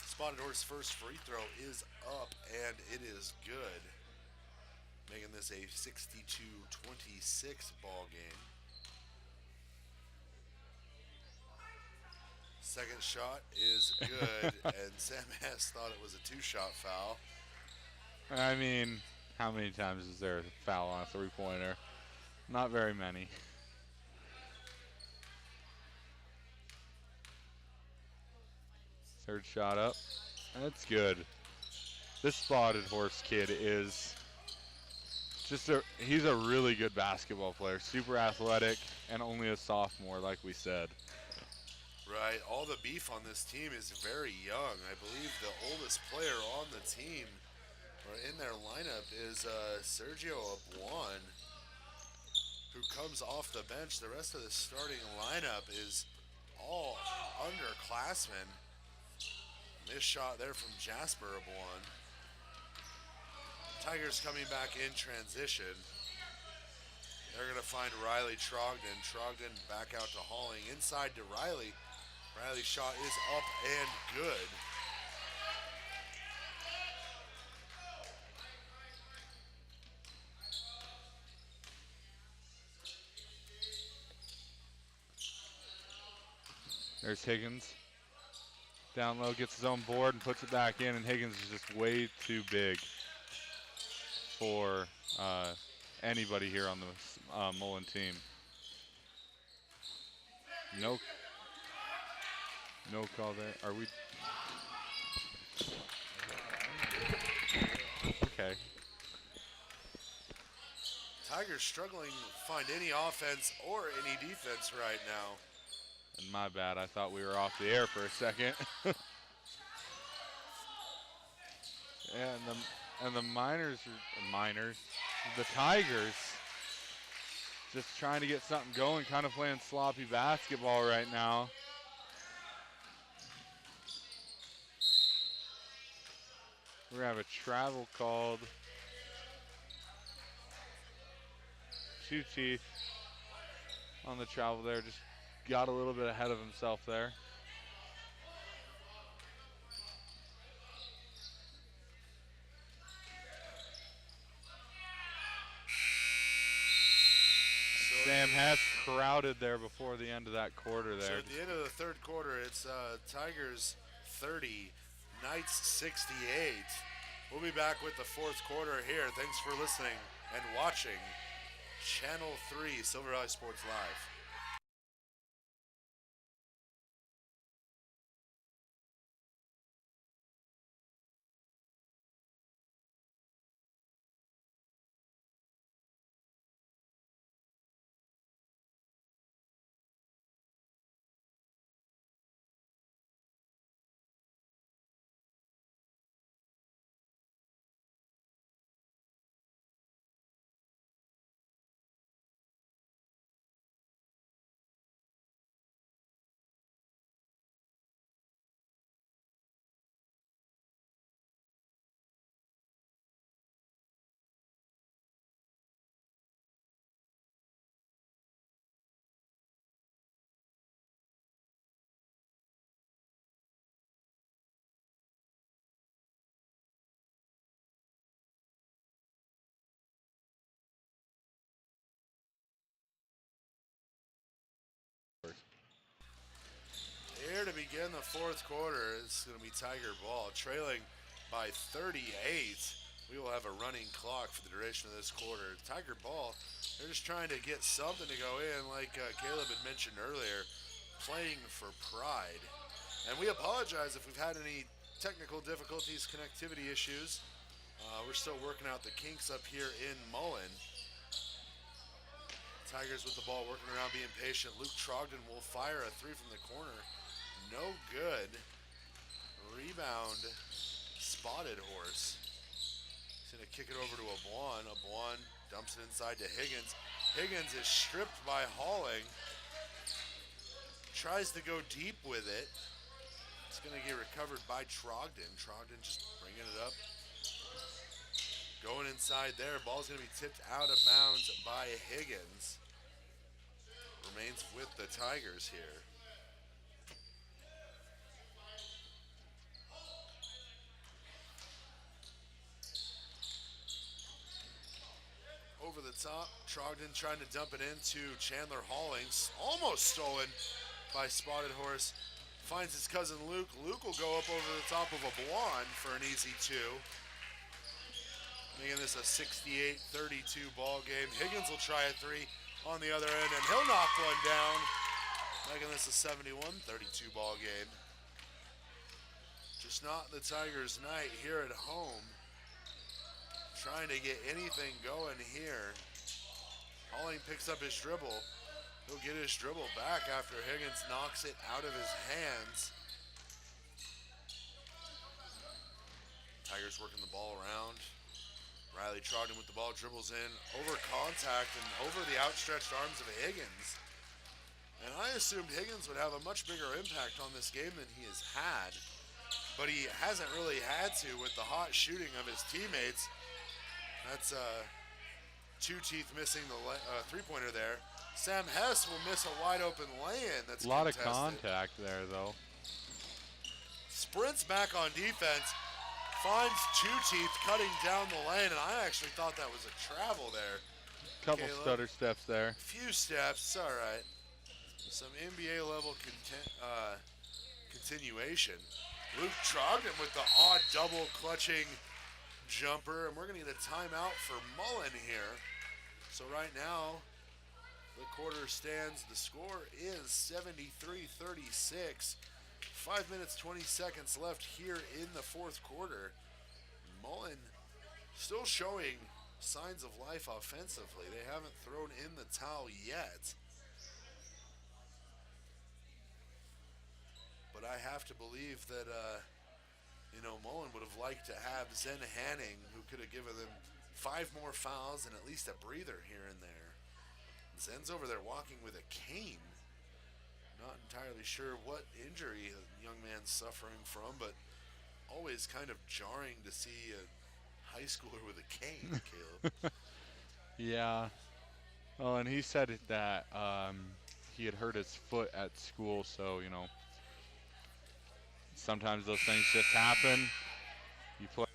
Spotted Horse first free throw is up, and it is good, making this a 62-26 ball game. Second shot is good, and Sam Hess thought it was a 2-shot foul. I mean, how many times is there a foul on a three-pointer? Not very many. Third shot up. That's good. This Spotted Horse kid is he's a really good basketball player. Super athletic and only a sophomore, like we said. Right, all the beef on this team is very young. I believe the oldest player on the team or in their lineup is Sergio Abuan, who comes off the bench. The rest of the starting lineup is all underclassmen. Missed shot there from Jasper Abuan. Tigers coming back in transition. They're going to find Riley Trogdon. Trogdon back out to Halling. Inside to Riley. Riley's shot is up and good. There's Higgins. Down low, gets his own board and puts it back in, and Higgins is just way too big for anybody here on the Mullan team. No call there. Are we? Okay. Tigers struggling to find any offense or any defense right now. And my bad, I thought we were off the air for a second. and the the Tigers just trying to get something going, kind of playing sloppy basketball right now. We're gonna have a travel called. Two Teeth on the travel there, just got a little bit ahead of himself there. Sam has crowded there before the end of that quarter there. So at the end of the third quarter, it's Tigers 30, Knights 68. We'll be back with the fourth quarter here. Thanks for listening and watching Channel 3 Silver Valley Sports Live. Here to begin the fourth quarter, it's going to be Tiger ball, trailing by 38. We will have a running clock for the duration of this quarter. Tiger ball, they're just trying to get something to go in, like Caleb had mentioned earlier, playing for pride. And we apologize if we've had any technical difficulties, connectivity issues. We're still working out the kinks up here in Mullan. Tigers with the ball, working around, being patient. Luke Trogdon will fire a three from the corner. No good. Rebound, Spotted Horse. He's going to kick it over to Abuan. Abuan dumps it inside to Higgins. Higgins is stripped by Halling. Tries to go deep with it. It's going to get recovered by Trogdon. Trogdon just bringing it up. Going inside there. Ball's going to be tipped out of bounds by Higgins. Remains with the Tigers here. Over the top, Trogdon trying to dump it into Chandler Hollings. Almost stolen by Spotted Horse. Finds his cousin Luke. Luke will go up over the top of Abuan for an easy two. Making this a 68-32 ball game. Higgins will try a three on the other end, and he'll knock one down. Making this a 71-32 ball game. Just not the Tigers' night here at home. Trying to get anything going here. Halling picks up his dribble. He'll get his dribble back after Higgins knocks it out of his hands. Tigers working the ball around. Riley Trogdon with the ball, dribbles in, over contact and over the outstretched arms of Higgins. And I assumed Higgins would have a much bigger impact on this game than he has had. But he hasn't really had to with the hot shooting of his teammates. That's Two Teeth missing the three-pointer there. Sam Hess will miss a wide-open lay-in. That's a lot contested. of contact there, though. Sprints back on defense. Finds Two Teeth cutting down the lane, and I actually thought that was a travel there. Couple Caleb. stutter steps there. Few steps, all right. Some NBA level continuation. Luke Trogdon with the odd double clutching jumper, and we're going to get a timeout for Mullan here. So right now, the quarter stands. The score is 73-36. 5 minutes, 20 seconds left here in the fourth quarter. Mullan still showing signs of life offensively. They haven't thrown in the towel yet. But I have to believe that, Mullan would have liked to have Zen Hanning, who could have given them 5 more fouls and at least a breather here and there. Zen's over there walking with a cane. Not entirely sure what injury a young man's suffering from, but always kind of jarring to see a high schooler with a cane, Caleb. Yeah. Well, and he said that he had hurt his foot at school, so, sometimes those things just happen. You play.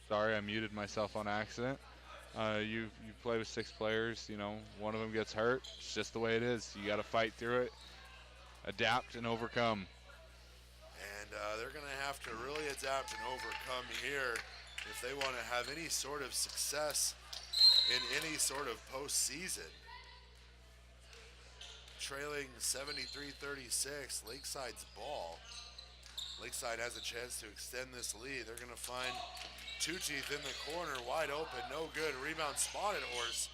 Sorry, I muted myself on accident. You play with 6 players, one of them gets hurt. It's just the way it is. You got to fight through it, adapt, and overcome. And they're going to have to really adapt and overcome here if they want to have any sort of success in any sort of postseason. Trailing 73-36, Lakeside's ball. Lakeside has a chance to extend this lead. They're going to find Two Teeth in the corner, wide open, no good. Rebound, Spotted Horse.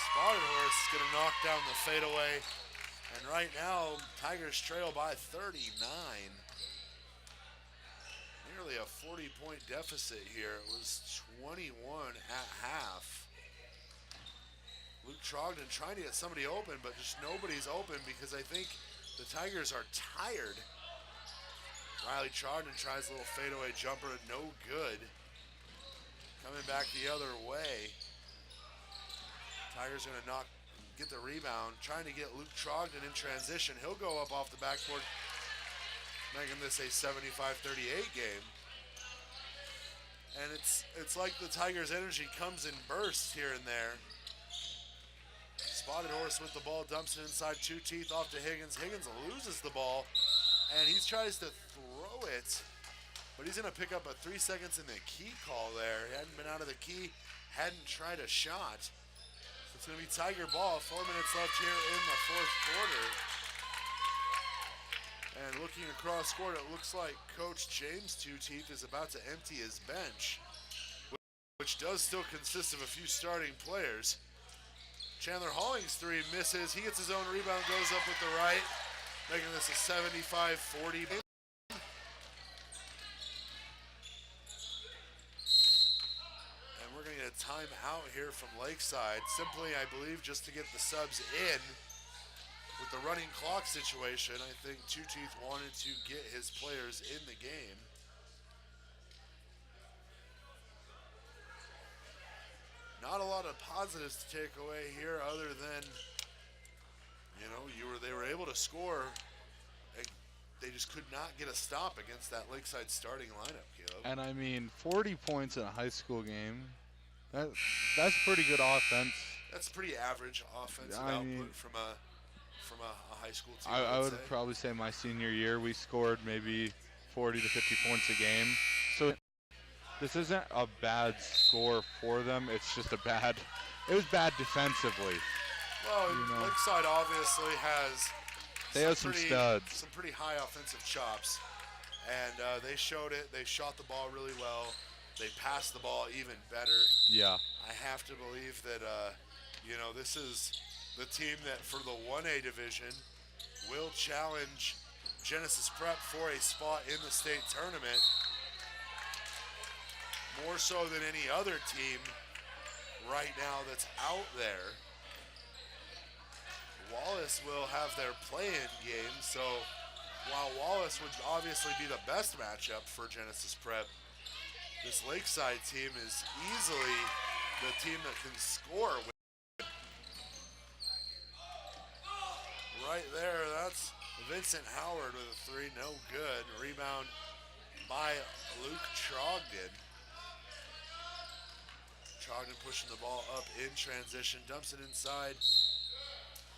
Spotted Horse is going to knock down the fadeaway. And right now, Tigers trail by 39. Nearly a 40-point deficit here. It was 21 at half. Luke Trogdon trying to get somebody open, but just nobody's open because I think the Tigers are tired. Riley Trogdon tries a little fadeaway jumper, no good. Coming back the other way. Tigers going to get the rebound, trying to get Luke Trogdon in transition. He'll go up off the backboard, making this a 75-38 game. And it's like the Tigers' energy comes in bursts here and there. Spotted Horse with the ball, dumps it inside Two Teeth off to Higgins. Higgins loses the ball, and he tries to throw it, but he's going to pick up a 3 seconds in the key call there. He hadn't been out of the key, hadn't tried a shot. So it's going to be Tiger ball. 4 minutes left here in the fourth quarter. And looking across court, it looks like Coach James Two Teeth is about to empty his bench, which does still consist of a few starting players. Chandler Hollings' 3 misses. He gets his own rebound, goes up with the right, making this a 75-40. And we're going to get a timeout here from Lakeside. Simply, I believe, just to get the subs in. With the running clock situation, I think Two Teeth wanted to get his players in the game. Not a lot of positives to take away here other than, they were able to score. They just could not get a stop against that Lakeside starting lineup, Caleb. And I mean, 40 points in a high school game, that's pretty good offense. That's pretty average offensive output from a high school team. I would probably say my senior year, we scored maybe 40 to 50 points a game. So this isn't a bad score for them. It's just it was bad defensively. Well, Lakeside obviously has some studs. Some pretty high offensive chops. And they showed it. They shot the ball really well. They passed the ball even better. Yeah. I have to believe that, this is the team that for the 1A division will challenge Genesis Prep for a spot in the state tournament. more so than any other team right now that's out there. Wallace will have their play-in game, so while Wallace would obviously be the best matchup for Genesis Prep, this Lakeside team is easily the team that can score. Right there, that's Vincent Howard with a three, no good. Rebound by Luke Trogdon. Trogdon pushing the ball up in transition, dumps it inside.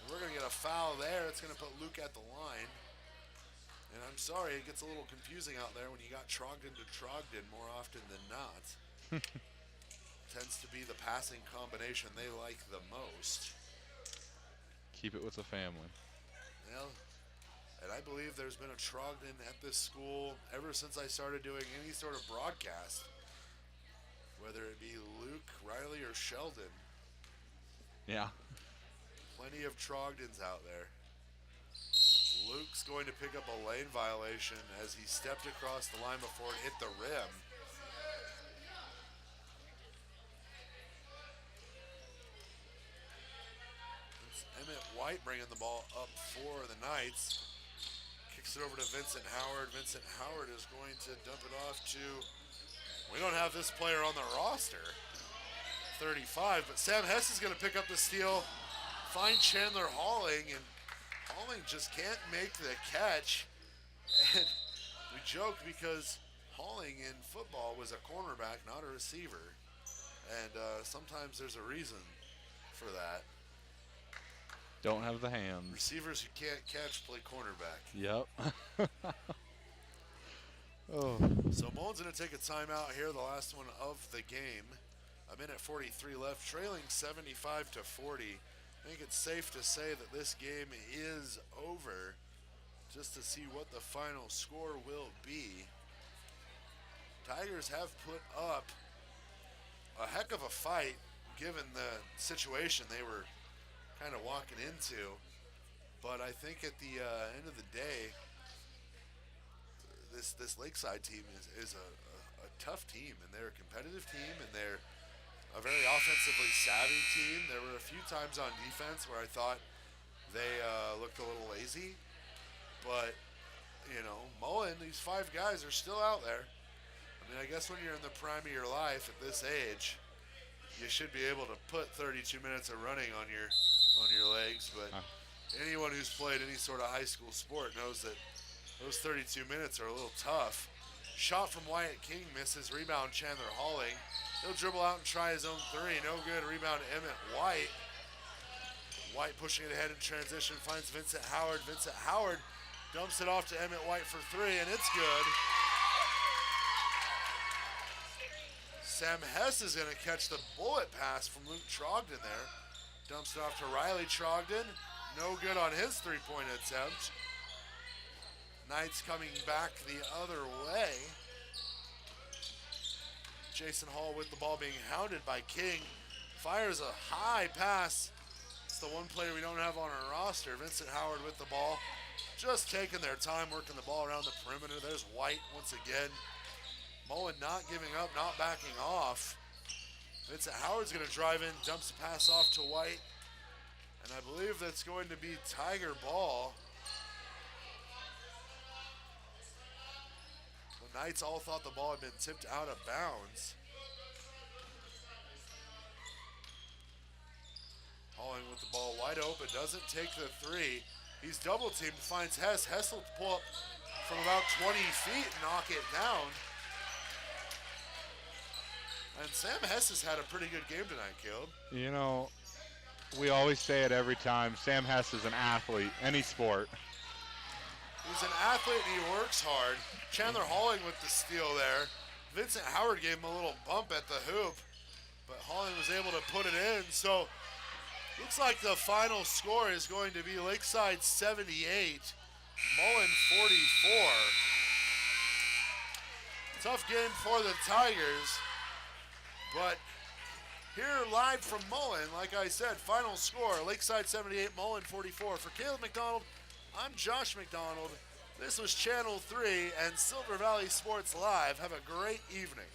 We're going to get a foul there. It's going to put Luke at the line. And I'm sorry, it gets a little confusing out there when you got Trogdon to Trogdon more often than not. Tends to be the passing combination they like the most. Keep it with the family. Well, and I believe there's been a Trogdon at this school ever since I started doing any sort of broadcast. Whether it be Luke, Riley, or Sheldon. Yeah. Plenty of Trogdons out there. Luke's going to pick up a lane violation as he stepped across the line before it hit the rim. It's Emmett White bringing the ball up for the Knights. Kicks it over to Vincent Howard. Vincent Howard is going to dump it off to, we don't have this player on the roster, 35, but Sam Hess is going to pick up the steal, find Chandler Halling, and Halling just can't make the catch. And we joke because Halling in football was a cornerback, not a receiver. And sometimes there's a reason for that. Don't have the hands. Receivers who can't catch play cornerback. Yep. Oh. So Mullan's going to take a timeout here, the last one of the game. A minute 43 left, trailing 75 to 40. I think it's safe to say that this game is over, just to see what the final score will be. Tigers have put up a heck of a fight given the situation they were kind of walking into. But I think at the end of the day, this Lakeside team is a tough team, and they're a competitive team, and they're a very offensively savvy team. There were a few times on defense where I thought they looked a little lazy, but you know, Mullan, these five guys are still out there. I mean, I guess when you're in the prime of your life at this age, you should be able to put 32 minutes of running on your legs, but anyone who's played any sort of high school sport knows that those 32 minutes are a little tough. Shot from Wyatt King misses. Rebound Chandler Halling. He'll dribble out and try his own three. No good. Rebound Emmett White. White pushing it ahead in transition. Finds Vincent Howard. Vincent Howard dumps it off to Emmett White for three, and it's good. Sam Hess is going to catch the bullet pass from Luke Trogdon there. Dumps it off to Riley Trogdon. No good on his three-point attempt. Knights coming back the other way. Jason Hall with the ball being hounded by King. Fires a high pass. It's the one player we don't have on our roster. Vincent Howard with the ball. Just taking their time working the ball around the perimeter. There's White once again. Mullan not giving up, not backing off. Vincent Howard's going to drive in, dumps the pass off to White. And I believe that's going to be Tiger ball. The Knights all thought the ball had been tipped out of bounds. Halling with the ball wide open, doesn't take the three. He's double teamed, finds Hess. Hess will pull up from about 20 feet and knock it down. And Sam Hess has had a pretty good game tonight, Caleb. You know, we always say it every time. Sam Hess is an athlete, any sport. He's an athlete and he works hard. Chandler Halling with the steal there. Vincent Howard gave him a little bump at the hoop, but Halling was able to put it in. So looks like the final score is going to be Lakeside 78, Mullan 44. Tough game for the Tigers, but here live from Mullan, like I said, final score, Lakeside 78, Mullan 44. For Caleb McDonald, I'm Josh McDonald. This was Channel 3 and Silver Valley Sports Live. Have a great evening.